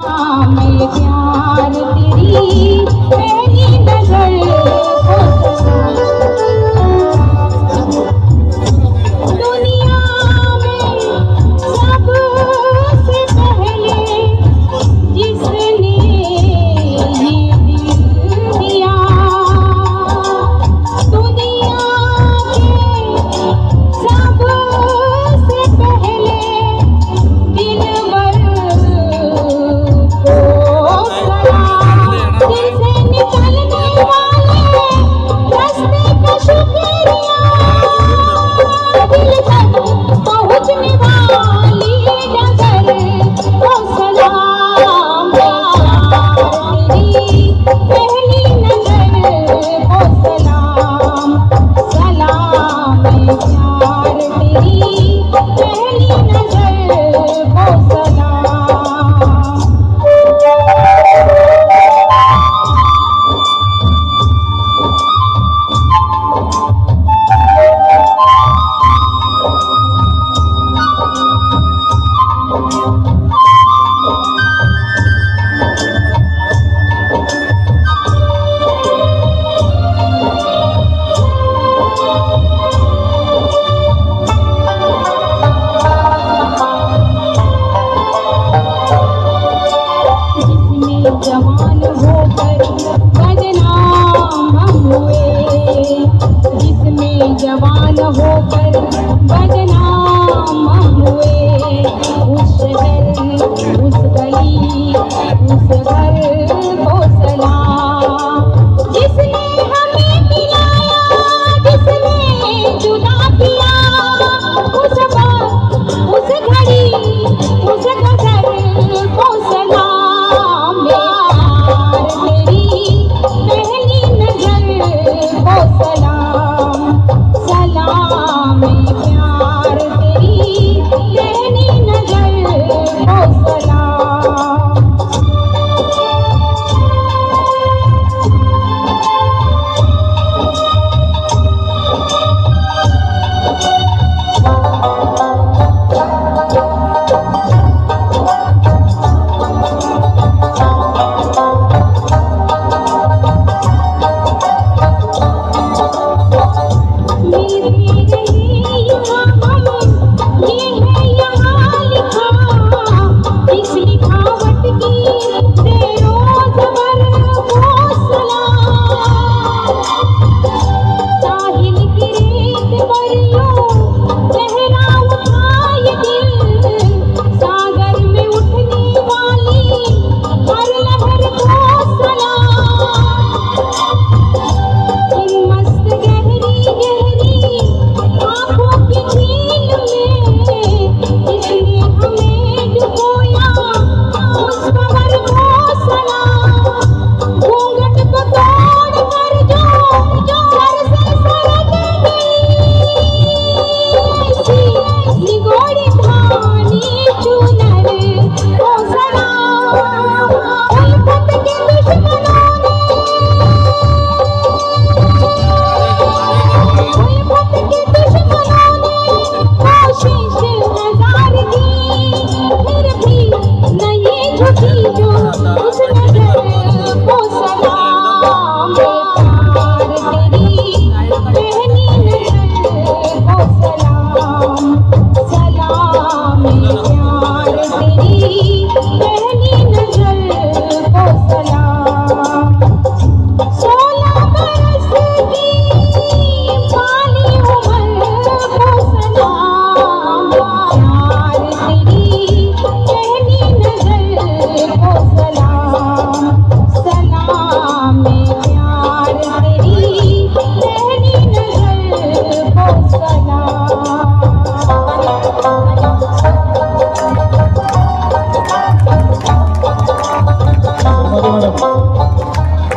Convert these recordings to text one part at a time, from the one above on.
मैं प्यार तेरी पहली नजर दुनिया में सबसे पहले जिसने ये दिल दिया, दुनिया के सबसे पहले दिलबर जवान होकर बदनाम हम हुए, जिसमें जवान होकर बदनाम हम हुए। उस शहर, उस गली, उस घर को सलाम, जिसने हमें मिलाया, जिसने जुदा किया। उस वक्त, उस घड़ी, उस गजर को सलाम।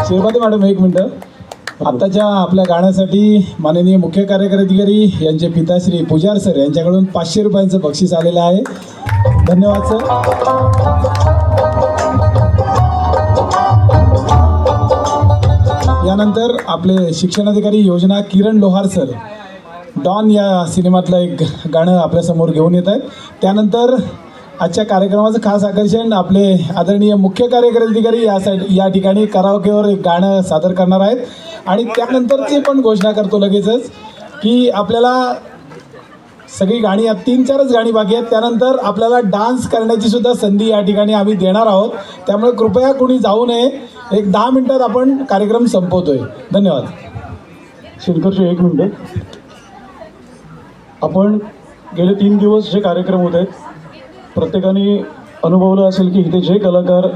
श्रीमती मॅडम एक मिनटं. आताच्या आपल्या गाण्यासाठी माननीय मुख्य कार्यकारी अधिकारी यांचे पिताश्री पुजार सर यांच्याकडून 500 रुपयांचं बक्षीस आलेलं आहे. धन्यवाद सर. यानंतर आपले शिक्षणाधिकारी योजना किरण लोहार सर डॉन या सिनेमातलं एक गाणं आपल्यासमोर घेऊन येत आहेत. त्यानंतर आजच्या कार्यक्रमाचं खास आकर्षण आपले आदरणीय मुख्य कार्यकारी अधिकारी या ठिकाणी कराओकेवर एक गाणं सादर करणार आहेत आणि त्यानंतरची पण घोषणा करतो लगेचच की आपल्याला सगळी गाणी 3-4च गाणी बाकी आहेत, त्यानंतर आपल्याला डान्स करण्याची सुद्धा संधी या ठिकाणी आम्ही देणार आहोत, त्यामुळे कृपया कोणी जाऊ नये. एक 10 मिनिटात आपण कार्यक्रम संपवतोय. धन्यवाद. शिनकरचे 1 मिनिट. आपण गेले 3 दिवस जे कार्यक्रम होत आहेत प्रत्येकाने अनुभवलं असेल की इथे जे कलाकार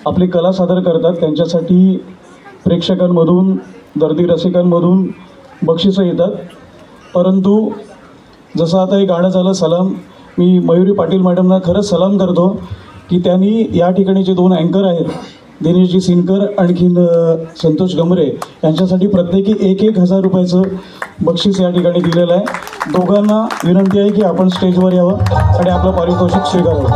आपली कला सादर करतात त्यांच्यासाठी प्रेक्षकांमधून दर्दी रसिकांमधून बक्षिसं येतात. परंतु जसं आता हे गाणं झालं सलाम, मी मयुरी पाटील मॅडमना खरंच सलाम करतो की त्यांनी या ठिकाणी जे 2 अँकर आहेत दिनेशजी सिनकर आणखीन संतोष गमरे यांच्यासाठी प्रत्येकी 1,000 रुपयाचं बक्षीस या ठिकाणी दिलेलं आहे. दोघांना विनंती आहे की आपण स्टेजवर यावं आणि आपलं पारितोषिक स्वीकारावं.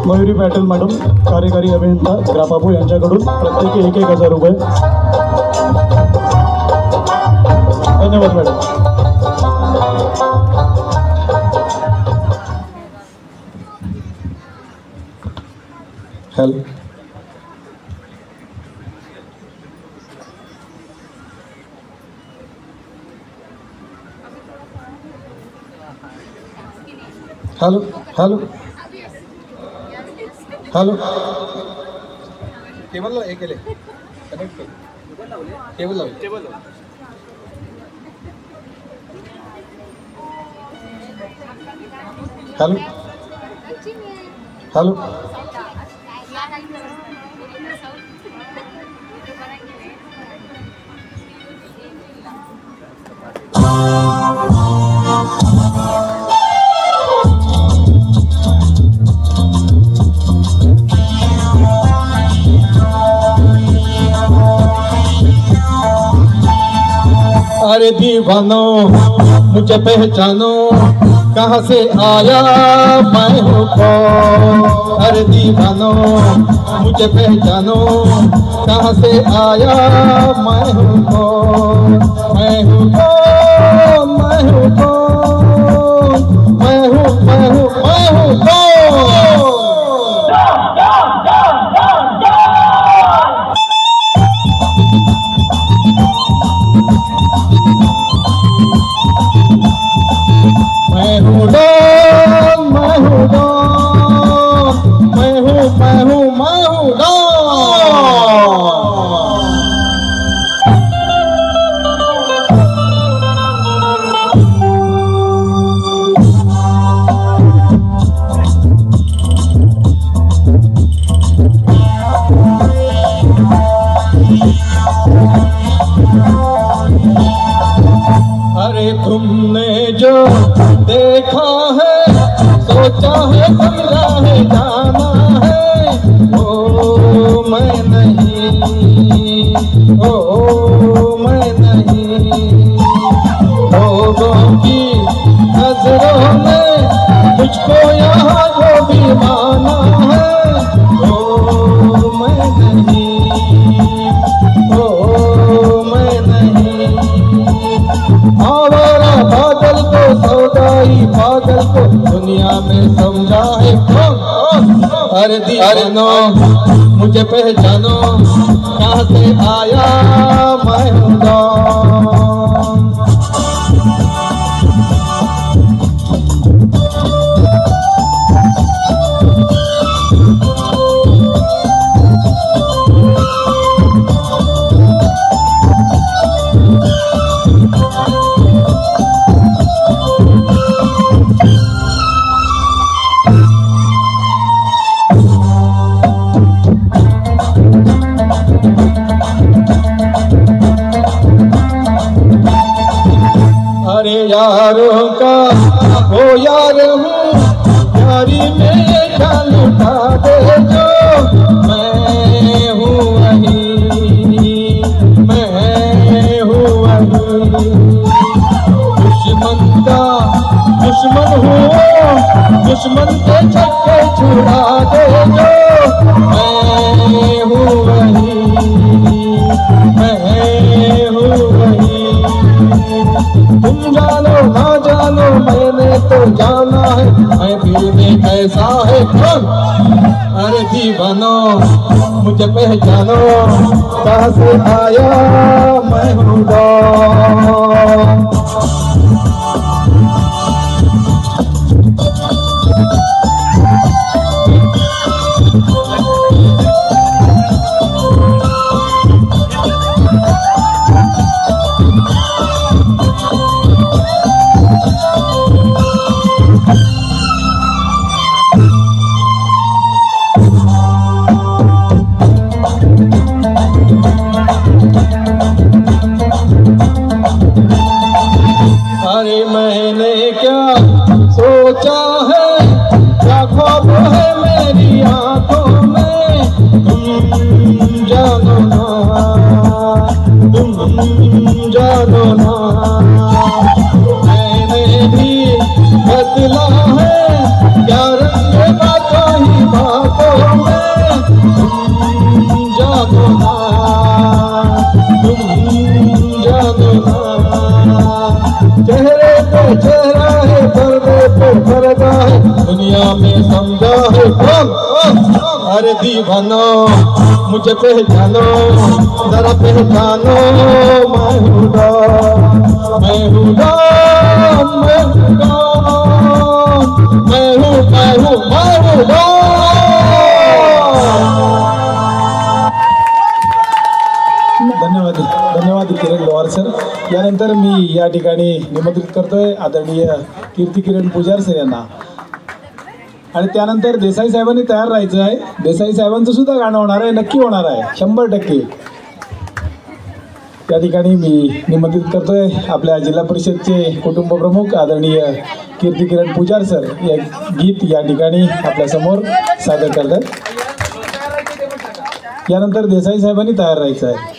मयुरी पाटील मॅडम कार्यकारी अभियंता ग्रापापू यांच्याकडून प्रत्येकी 1,000 रुपये. धन्यवाद madam. Hello. Hello hello hello. Table हे केले कनेक्ट केले टेबल लावले टेबल हॅलो हॅलो. अरे दीवानो मुझे पहचानो कहाँ से आया मैं हूँ कौन. अरे दीवानो मुझे पहचानो कहाँ से आया मैं हूँ कौन. मैं हूँ कौन मैं हूँ कौन मैं हूँ मैं हूँ मैं हूँ कौन. मैं हूँ डॉन मैं हूँ डॉन मैं हूँ मैं हूँ मैं हूँ डॉन. अरे तुमने जो देखा है सोचा है कोई राह जाना है. ओ मैं नहीं ओ मैं नहीं. लोगों की नजरों ने मुझको यहाँ जो भी माना है. ओ मैं नहीं ओ मैं नहीं. आवारा पागल को सौदाई पागल को दुनिया में समझा है कौन. अरे दीवानो मुझे पहचानो कहाँ से आया मैं हूँ डॉन. अरे यारों का वो यार हूँ यारी में क्या लुटा दे जो. मैं हूँ वही मैं हूँ वही. दुश्मन का दुश्मन हूँ दुश्मन के छक्के छुड़ा दे जो. मैं हूँ वही मैं हूँ वही. तुम जानो ना जानो मैं महफिल में कैसा है कौन? अरे दीवानो मुझे पहचानो, कहाँ से आया मैं हूँ डॉन। अरे मैंने क्या सोचा है, क्या ख्वाब है मेरी आंखों में, तुम जानो ना, तुम जानो ना। मैंने भी बदला है क्या रंग बातों ही बातों में, तुम जानो ना, तुम जानो ना। चेहरे पे चेहरा है, पर्दे पे पर्दा है, दुनिया में समझा है कौन? अरे दीवानो मुझे पहचानो, जरा पहचानो मैं हूँ डॉन, मैं हूँ डॉन, मैं हूँ डॉन, मैं हूँ डॉन। धन्यवाद धन्यवाद किरण लोहार सर. यानंतर मी या ठिकाणी निमंत्रित करतोय आदरणीय कीर्ती किरण पुजार सर यांना. आणि त्यानंतर देसाई साहेबांनी तयार राहायचं आहे. देसाई साहेबांचं सुद्धा गाणं होणार आहे, नक्की होणार आहे 100%. त्या ठिकाणी मी निमंत्रित करतोय आपल्या जिल्हा परिषदचे कुटुंब प्रमुख आदरणीय कीर्ती किरण पुजार सर हे गीत या ठिकाणी आपल्यासमोर सादर करतात. यानंतर देसाई साहेबांनी तयार राहायचं आहे.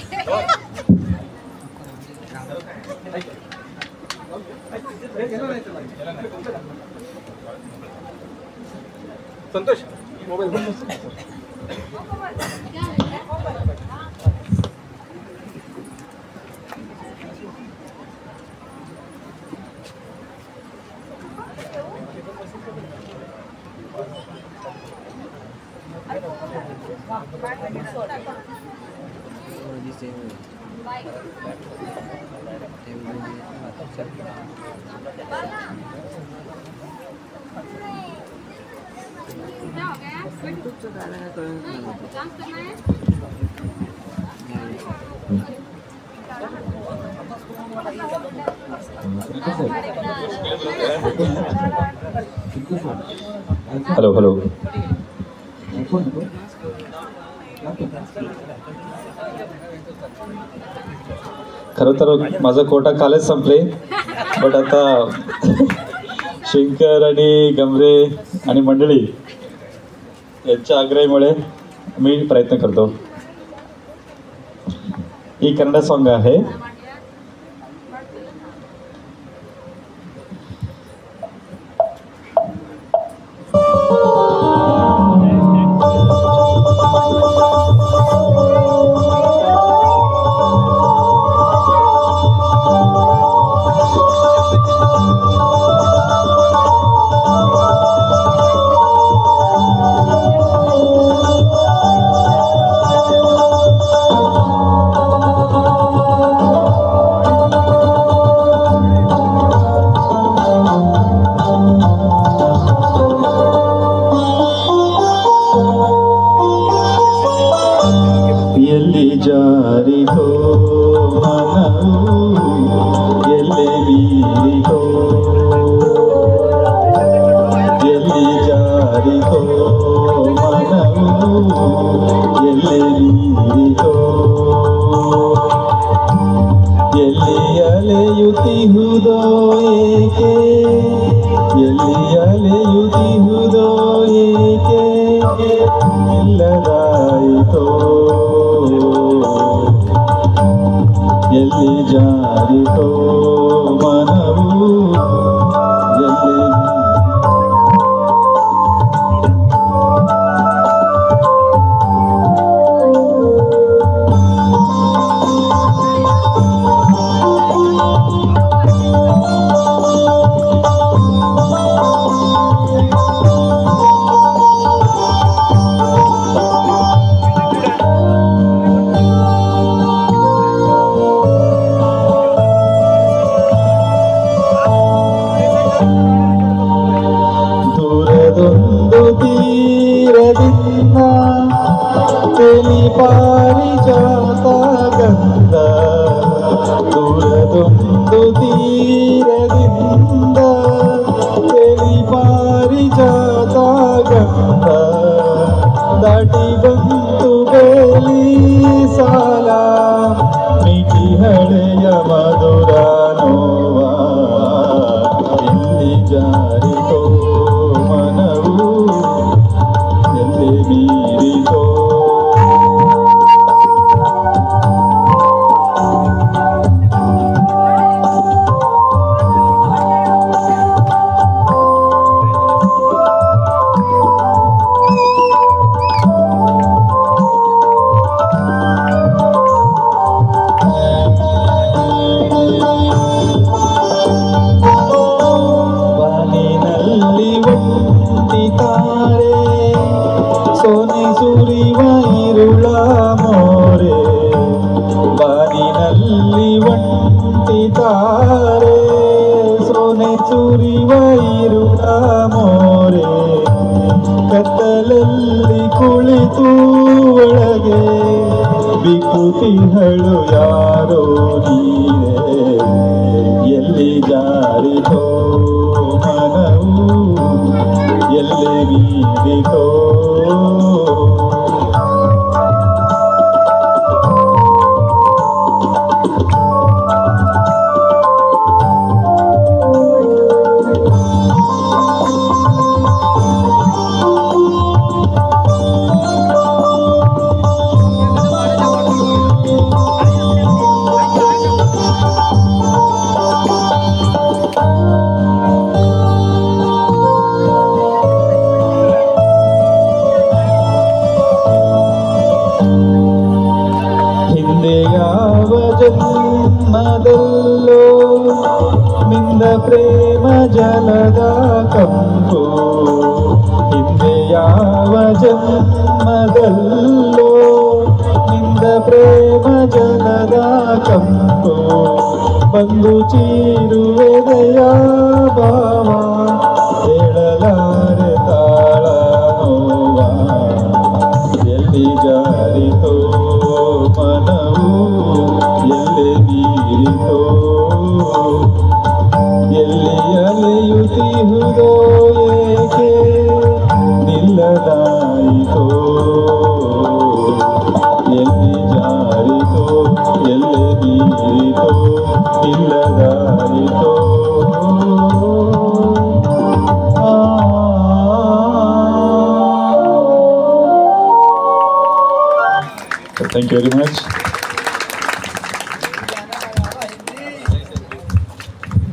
संतोष मोबाईल हॅलो हॅलो खरं तर माझं कोटा कालच संपले, बट आता शंकर आणि गमरे आणि मंडळी यांच्या आग्रहामुळे मी प्रयत्न करतो. ही कन्नड सॉन्ग आहे. केली पारिजाता गंध दूरदुंदु तीरದಿಂದ केली पारिजाता गंध दाटी ಬಂತು ಬೇಲಿ ಸಾಲ ಮಿಟಿ ಹಳೆಯ ಮಧುರ ನೋವ ಎಲ್ಲಿ ಜಾರಿತೋ ಮನವು ಎಲ್ಲಿ ಮೀರಿತೋ ಕತ್ತಲಲ್ಲಿ ಕುಳಿತು ಒಳಗೆ ಬಿಕ್ಕುತಿಹಳು ಯಾರೋ ನೀರೇ ಎಲ್ಲಿ ಜಾರಿತೋ ಮನವು ಎಲ್ಲಿ ಮೀರಿತೋ ಜನ್ಮದಲ್ಲೋ ಮಿಂದ ಪ್ರೇಮ ಜಲದ ಕಂಪು ಹಿಂದೆ ಯಾವ ಜನ್ಮದಲ್ಲೋ ಮಿಂದ ಪ್ರೇಮ ಜಲದ ಕಂಪು ಬಂದು ಚೀರುವೆದೆಯ ಭಾವ ಹೇಳಲಾರೆ ತಾಳ ನೋವ ಎಲ್ಲಿ ಜಾರಿತೋ ಮನವು ಎಲ್ಲಿ ಮೀರಿತೋ ಎಲ್ಲಿ ಅಲೆಯುತ್ತಿಹುದೋ ಏಕೆ ನಿಲ್ಲದಾಯಿತೋ ಎಲ್ಲಿ ಜಾರಿತೋ ಎಲ್ಲಿ ಮೀರಿತೋ ನಿಲ್ಲದಾಯಿತೋ थँक्यू व्हेरी मच.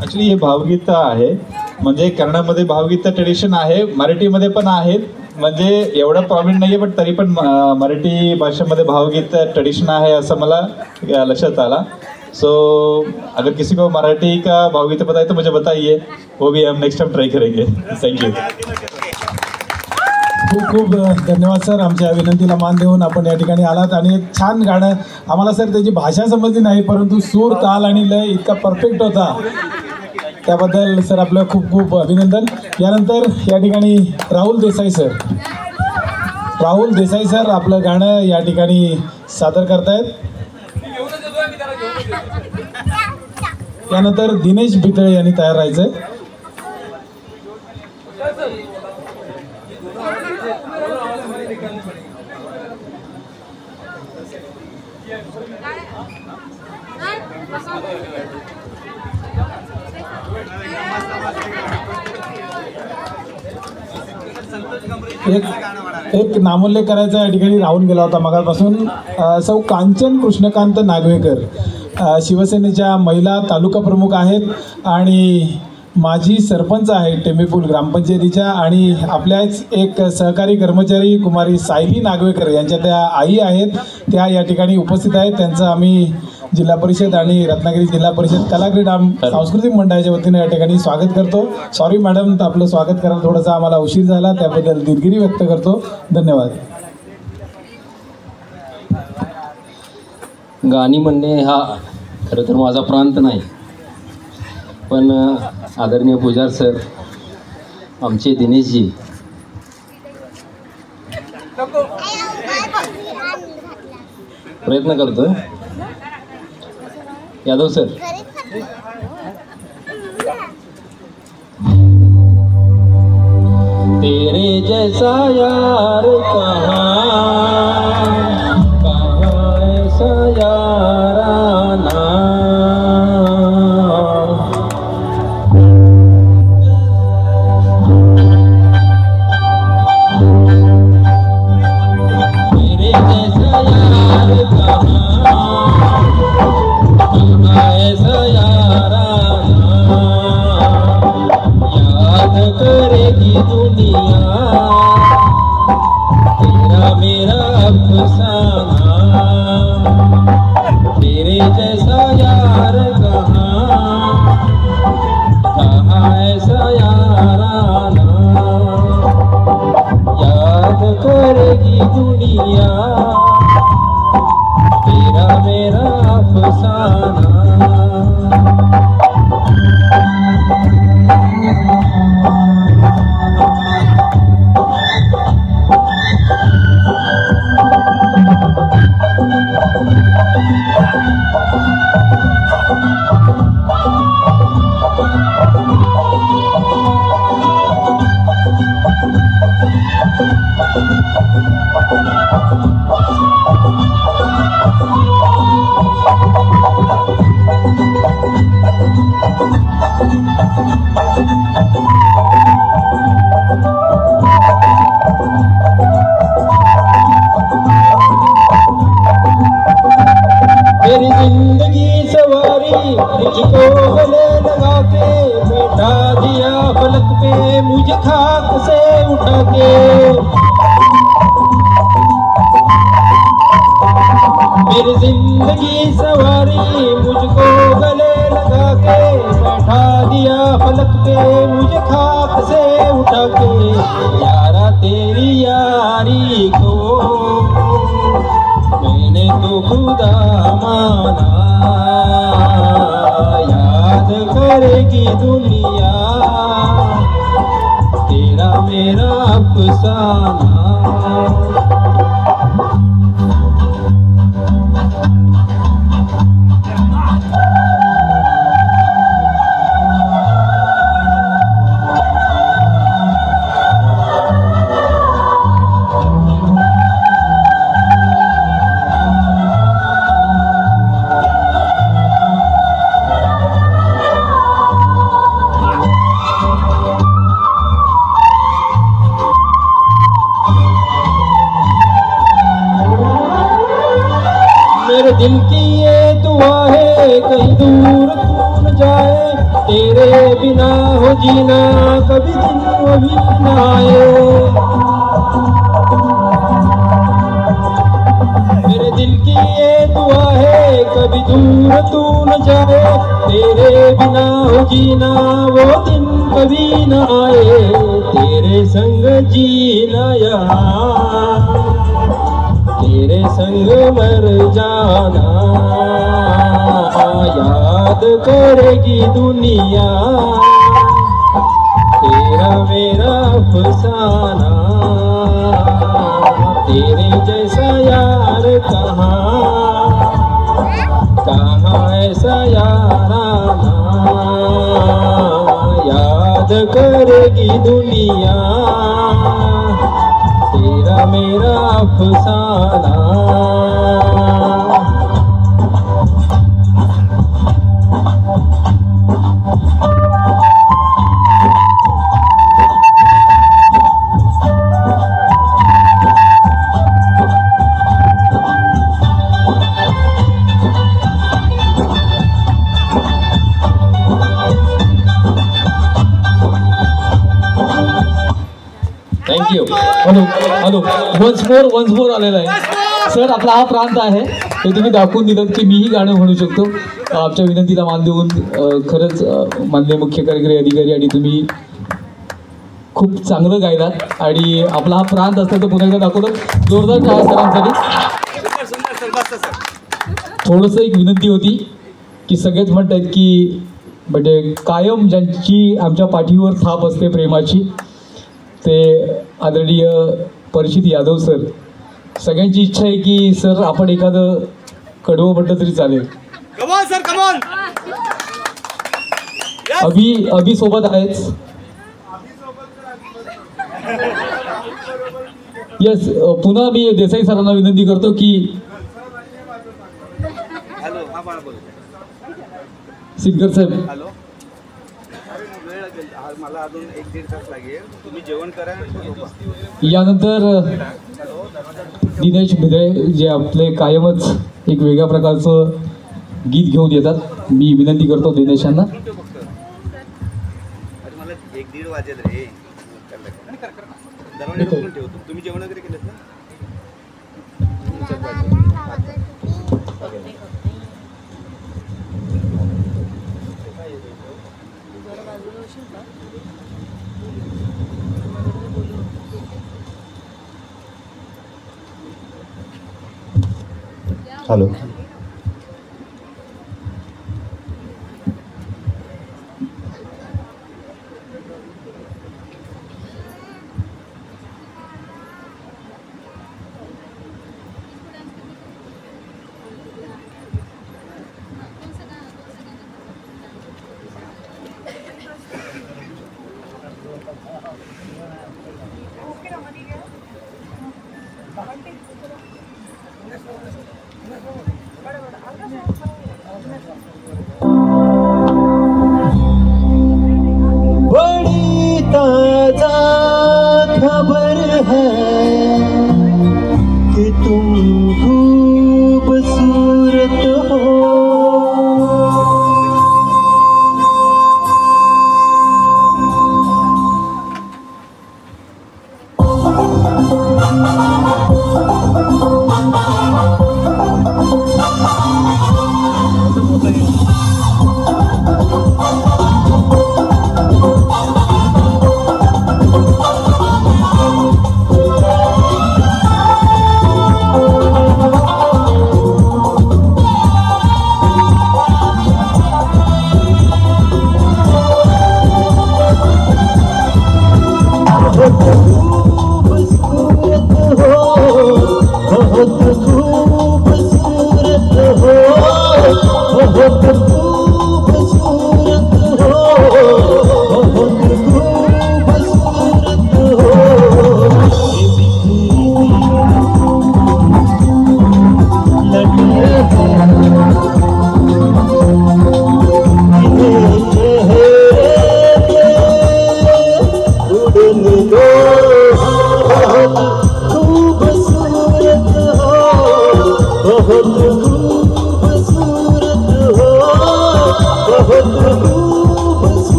ॲक्च्युली हे भावगीत आहे, म्हणजे कन्नडमध्ये भावगीत ट्रेडिशन आहे, मराठीमध्ये पण आहेत, म्हणजे एवढा प्रॉब्लेम नाही आहे, पण तरी पण मराठी भाषेमध्ये भावगीत ट्रेडिशन आहे असं मला लक्षात आला. सो अगर किसी को मराठी का भावगीत पता है तो मुझे बताइए, वो भी हम नेक्स्ट टाइम ट्राई करेंगे. थँक्यू. खूप खूप धन्यवाद सर, आमच्या विनंतीला मान देऊन आपण या ठिकाणी आलात आणि एक छान गाणं. आम्हाला सर त्याची भाषा समजली नाही, परंतु सूर ताल आणि लय इतका परफेक्ट होता, त्याबद्दल सर आपलं खूप खूप अभिनंदन. यानंतर या ठिकाणी राहुल देसाई सर आपलं गाणं या ठिकाणी सादर करतायत. यानंतर दिनेश भितळे यांनी तयार राहायचं. एक नामोल्लेख करायचा या ठिकाणी राहून गेला होता मगापासून. सौ कांचन कृष्णकांत नागवेकर शिवसेनेच्या महिला तालुका प्रमुख आहेत आणि माजी सरपंच आहेत टेंबेपूल ग्रामपंचायतीच्या, आणि आपल्याच एक सहकारी कर्मचारी कुमारी सायली नागवेकर यांच्या त्या आई आहेत, त्या या ठिकाणी उपस्थित आहेत. त्यांचं आम्ही जिल्हा परिषद आणि रत्नागिरी जिल्हा परिषद कलाक्रीडा सांस्कृतिक मंडळाच्या वतीने या ठिकाणी स्वागत करतो. सॉरी मॅडम, आपलं स्वागत करायला थोडासा आम्हाला उशीर झाला, त्याबद्दल दिलगिरी व्यक्त करतो. धन्यवाद. गाणी म्हणणे हा खरं तर माझा प्रांत नाही, पण आदरणीय पुजार सर, आमचे दिनेशजी प्रयत्न करतोय. यादव सर. तेरे जैसा यार कहाँ ऐसा याराना. तेरे जैसा यार कहाँ ऐसा याराना. याद करेगी दुनिया तेरा मेरा अफसाना. तेरे जैसा यार कहाँ ऐसा याराना. याद करेगी दुनिया तेरा मेरा अफसाना. मेरी जिंदगी सवारी मुझको गले लगा के बैठा दिया फलक पे मुझे खाक से उठा के. मेरी जिंदगी सवारी मुझको गले लगा के बैठा दिया फलक पे मुझे खाक से उठा के. यारा तेरी यारी को मैंने तो खुदा माना. याद करेगी दुनिया तेरा मेरा अफसाना. मेरे दिल की ये दुआ है कहीं दूर तू न जाए. तेरे बिना हो जीना कभी दिन अभी न आए. मेरे दिल की ये दुआ है कभी दूर तू न जाए. तेरे बिना हो जीना वो दिन कभी न आए. तेरे संग जीना यहाँ तेरे संग मर जाना. याद करेगी दुनिया तेरा मेरा अफसाना. तेरे जैसा यार कहाँ ऐसा याराना. याद करेगी दुनिया तेरा मेरा अफसाना. थँक्यू. हॅलो वन्स मोर आलेला आहे सर. आपला हा प्रांत आहे ते तुम्ही दाखवून दिलं की मीही गाणं म्हणू शकतो. आमच्या विनंतीला मान देऊन खरंच माननीय मुख्य कार्यकारी अधिकारी आणि तुम्ही खूप चांगलं गायलात आणि आपला हा प्रांत असता तर पुन्हा एकदा दाखवतो. जोरदार टाळ्या सरांसाठी. थोडंसं एक विनंती होती की सगळेच म्हणतात की म्हणजे कायम ज्यांची आमच्या पाठीवर थाप असते प्रेमाची ते आदरणीय परिचित यादव सर सगळ्यांची इच्छा आहे की सर आपण एखादं कडवं म्हटलं तरी चालेल. Come on sir come on. अभि सोबत आहेच. येस, पुन्हा मी देसाई सरांना विनंती करतो की हॅलो हा बाळा बोल. सिद्धकर साहेब. हॅलो वेळ लागेल मला अजून 1-1.5 तास लागेल. तुम्ही जेवण करा. यानंतर दिनेश भिदळे जे आपले कायमच एक वेगळ्या प्रकारचं गीत घेऊन येतात. मी विनंती करतो दिनेशांना. अरे मला 1-1.5 वाजेल रे. दरवाजा उघडून ठेवतो. तुम्ही जेवण वगैरे केलेत ना. हॅलो. बड़ी ताजा खबर है कि तुम खूबसूरत हो.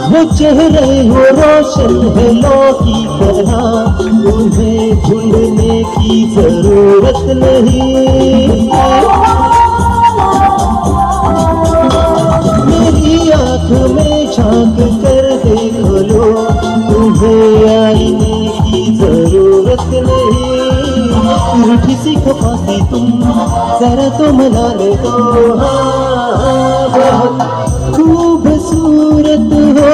वो चेहरे हो रोशन है लो की तरह, उन्हें ढूंढने की जरूरत नहीं। मेरी आँख में झांक कर देख लो, तुम्हें आईने की जरूरत नहीं। रूठी सी खपाती तुम जरा तो मना ले दो, बहुत खूबसूरत हो,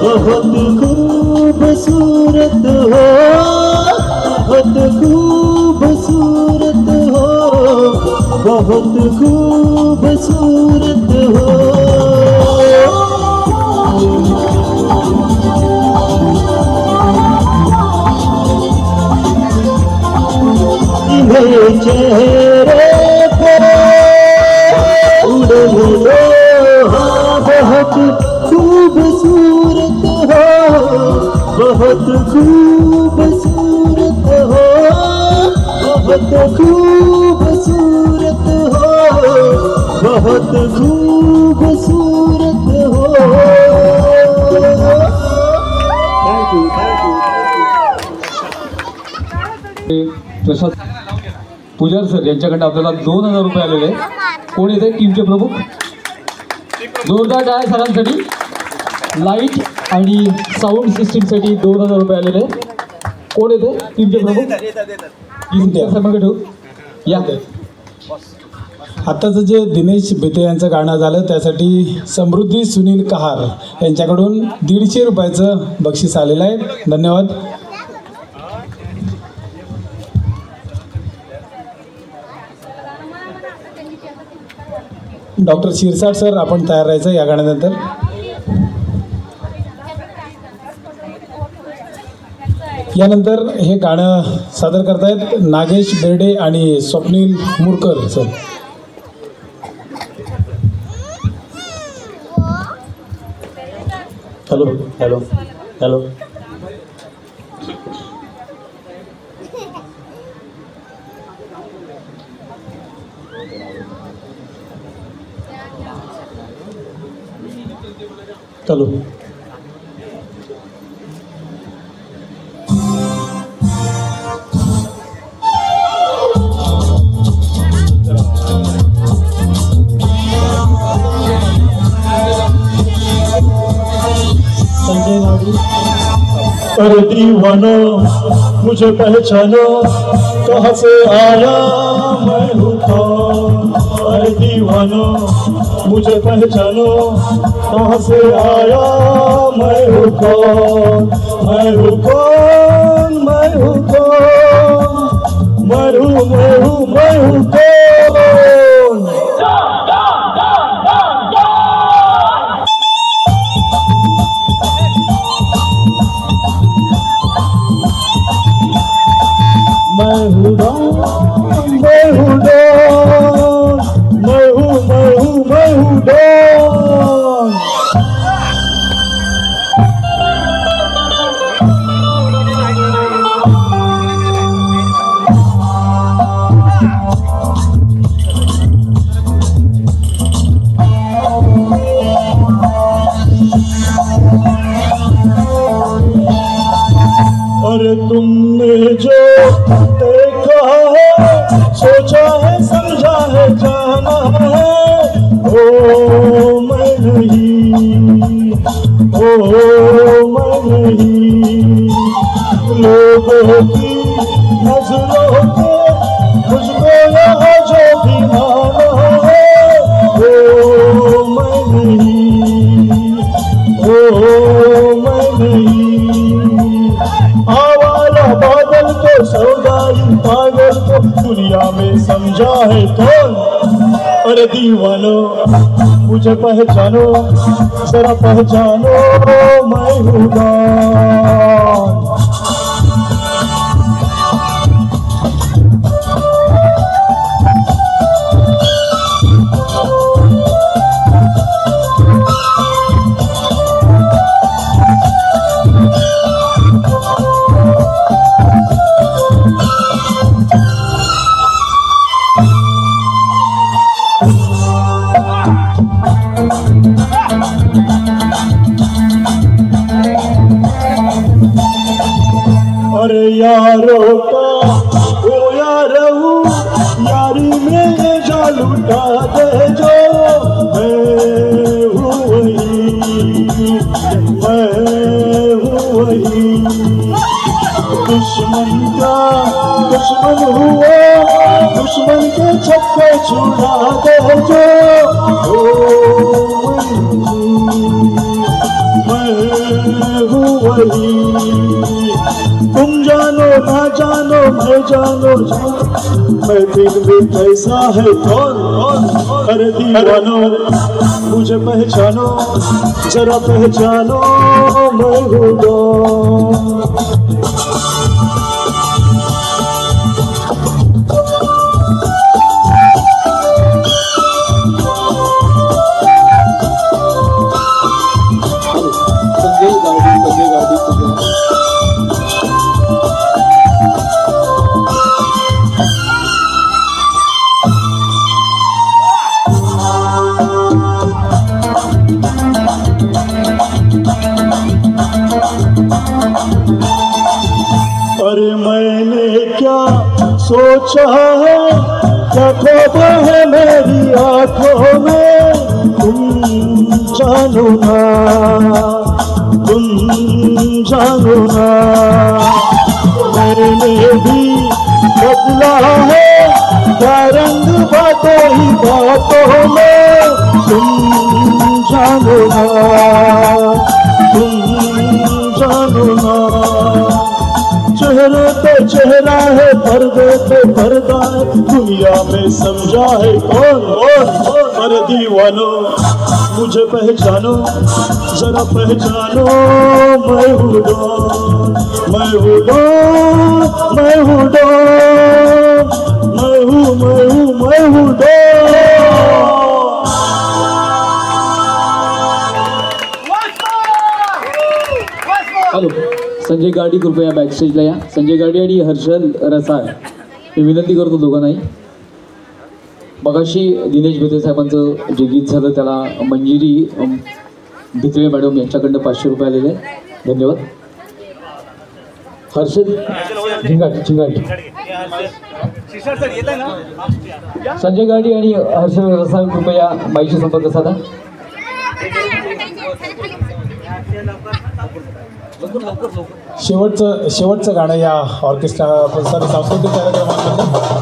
बहुत खूबसूरत हो, बहुत खूबसूरत हो, बहुत खूबसूरत हो। मेरे चेहरे पे उड़ने दो, बहुत खूबसूरत हो, बहुत खूबसूरत हो, बहुत खूबसूरत हो, बहुत खूबसूरत हो। Thank you, thank you. Prasad Pujari sir यांच्याकडनं आपल्याला 2000 रुपये आलेले आहेत। कोण येते टीमचे प्रमुख? जोरदार टाळ्या सरांसाठी। लाईट आणि साऊंड सिस्टीमसाठी 2000 रुपये आलेले आहेत। कोण येते टीमचे प्रमुख? टीम ठेवू या। आत्ताचं जे दिनेश बेते यांचं गाणं झालं त्यासाठी समृद्धी सुनील कहार यांच्याकडून 150 रुपयाचं बक्षीस आलेलं आहे। धन्यवाद। डॉक्टर शिरसाट सर आपण तयार राहायचं या गाण्यानंतर। यानंतर हे गाणं सादर करतायत नागेश बेर्डे आणि Swapnil Murkar sir. Hello hello hello. चलो अरे दीवानो मुझे पहचानो, कहाँ से आया मैं हूँ कौन। अरे दीवानो मुझे पहचानो, कहाँ से आया मैं हूँ कौन। मैं हूँ कौन, मैं हूँ कौन, मैं हूँ मैं हूँ मैं हूँ कौन। मैं हूँ डॉन, मैं हूँ डॉन, मैं हूँ मैं हूँ मैं हूँ डॉन। अरे तुमने जो देखा है, सोचा है, समझा है, जाना है, ओ मैं नहीं, ओ मैं नहीं। लोगों की नजरों के मुझको यहाँ जो भी माना है, ओ मैं नहीं, ओ मैं नहीं। आवारा बादल को, सौदाई पागल को दुनिया में समझा है कौन। अरे दीवानो मुझे पहचानो, जरा पहचानो मैं हूँ कौन। अरे यारों का ओ यारो यारी में जा लुटा दे जो मैं हूँ वही दुश्मन का दुश्मन हुआ दुश्मन के छक्के छुड़ा दे जो मैं हूँ वही तुम जानो ना जानो मैं जानो मैं दिल में कैसा है कौन अरे दीवानो मुझे पहचानो जरा पहचानो मैं हूँ कौन। अरे मैंने क्या सोचा है क्या ख्वाब है मेरी आंखों में तुम जानो ना मैंने भी बदला है क्या रंग बातों ही बातों में तुम जानो ना चेहरे पे चेहरा है पर्दे पे पर्दा है दुनिया में समझा है कौन अरे दीवानो मुझे पहचानो जरा पहचानो मैं हूँ डॉन मैं हूँ डॉन मैं हूँ डॉन मैं हूँ डॉन। हॅलो संजय गाडी कृपया बॅकस्टेजला या. संजय गाडी आणि हर्षल रसाळ मी विनंती करतो दोघांनाही. मगाशी दिनेश भेते साहेबांचं जे गीत झालं त्याला मंजिरी भितळे मॅडम यांच्याकडनं 500 रुपये आलेले आहेत. धन्यवाद. हर्षल झिंगाट संजय गाडी आणि हर्षल रसाळ कृपया माईशी संपर्क साधा. शेवटचं गाणं या ऑर्केस्ट्रा सांस्कृतिक कार्यक्रमामध्ये.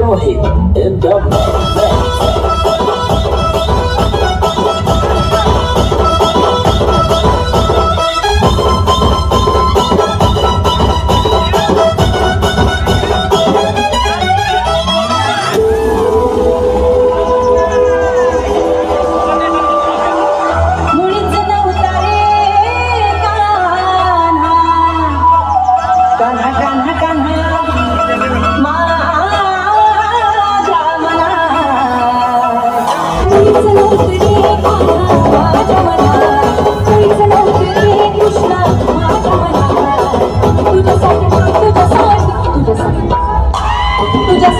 Rohit in the तुझ्या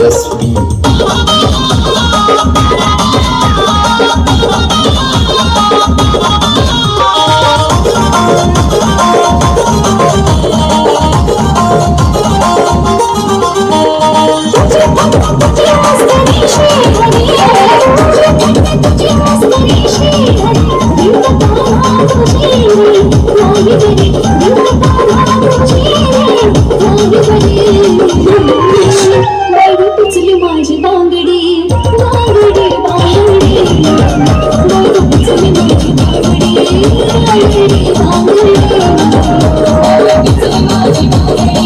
DSP. माझी बांगडी बांगडी बांगडी माझी बांगडी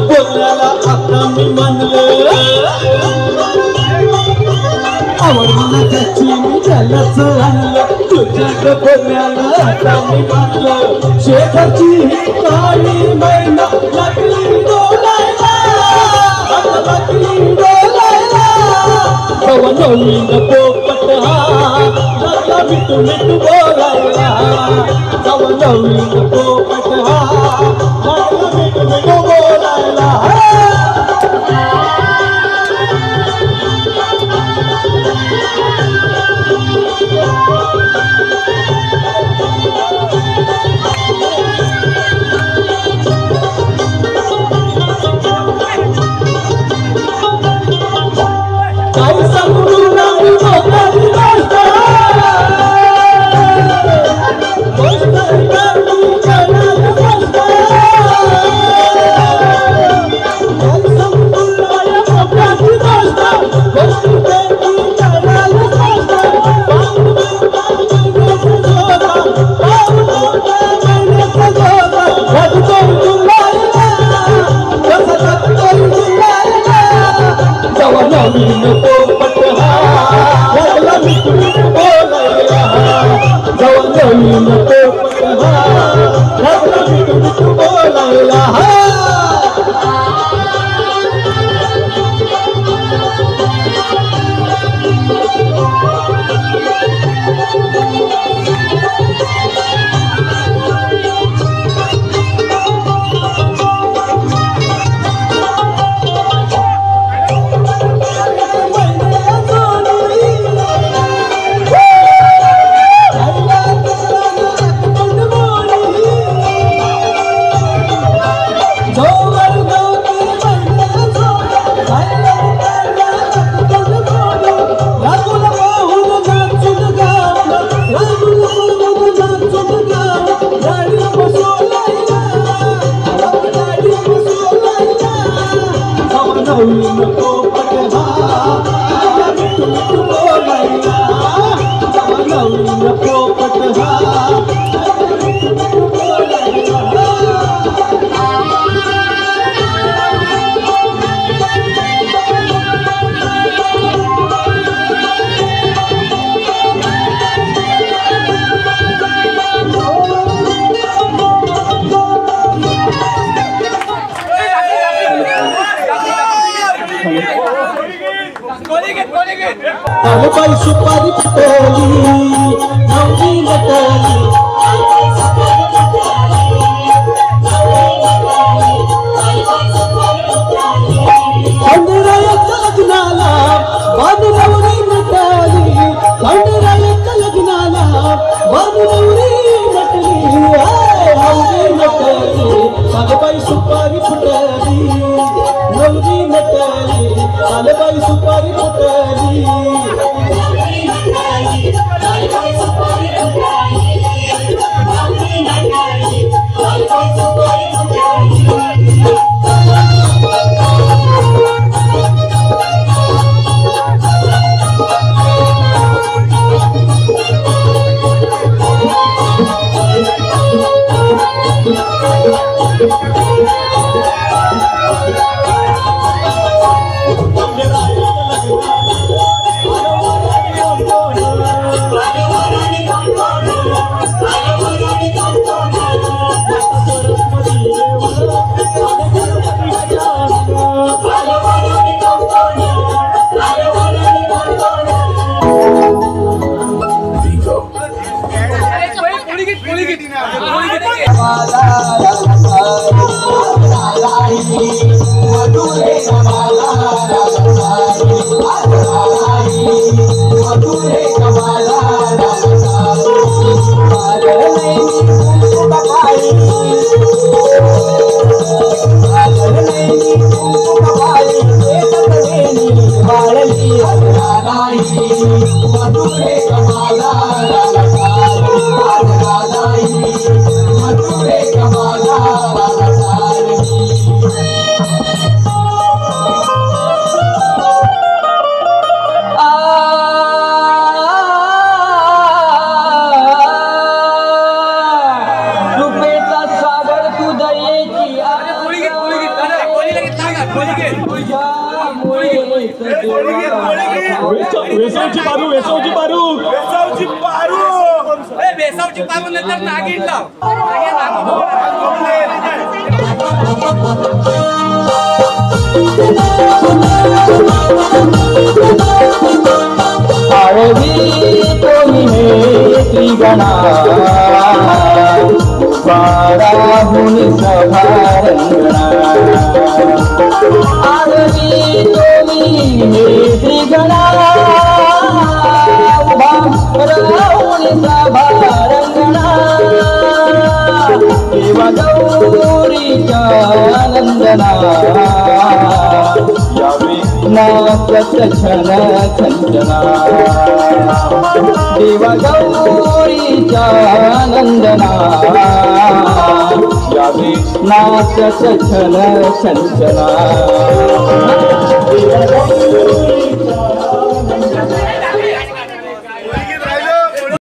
बोलण्याला आता मी मानलं आवडला त्याची मी त्यालाच आणलं तुझ्या बोलण्याला आता मी मानलं शेताची ही काळी मैना लागली डोलायला लागली डोलायला नवीन पोपट हा लागला मिठू मिठू बोलायला नवीन पोपट हा लागला मिठू मिठू बोलायला नवीन पोपट हा मिठू बोलायला नवीन पोपट हा बाई सुपारी फुटली नवरी नटली खंडरायाच्या लग्नाला बाण नवरी नटली खंडरायाच्या लग्नाला बाण नवरी नटली नवरी नटली बाई सुपारी फुटली नवरी नटली बाई सुपारी फुटली वेसावची पारू वेसावची पारू वेसावची पारू वेसावची पारू नंतर नागिन लाव आरवी कोणी हे त्रिगणा बाराहून सभारंगणा आरवी कोणी हे त्रिगणा बाराहून सभारंगणा देवा गौरीच्या नंदना यावे नाचत छन छंदना देवा गौरीच्या नंदना यावे नाचत छन छंदना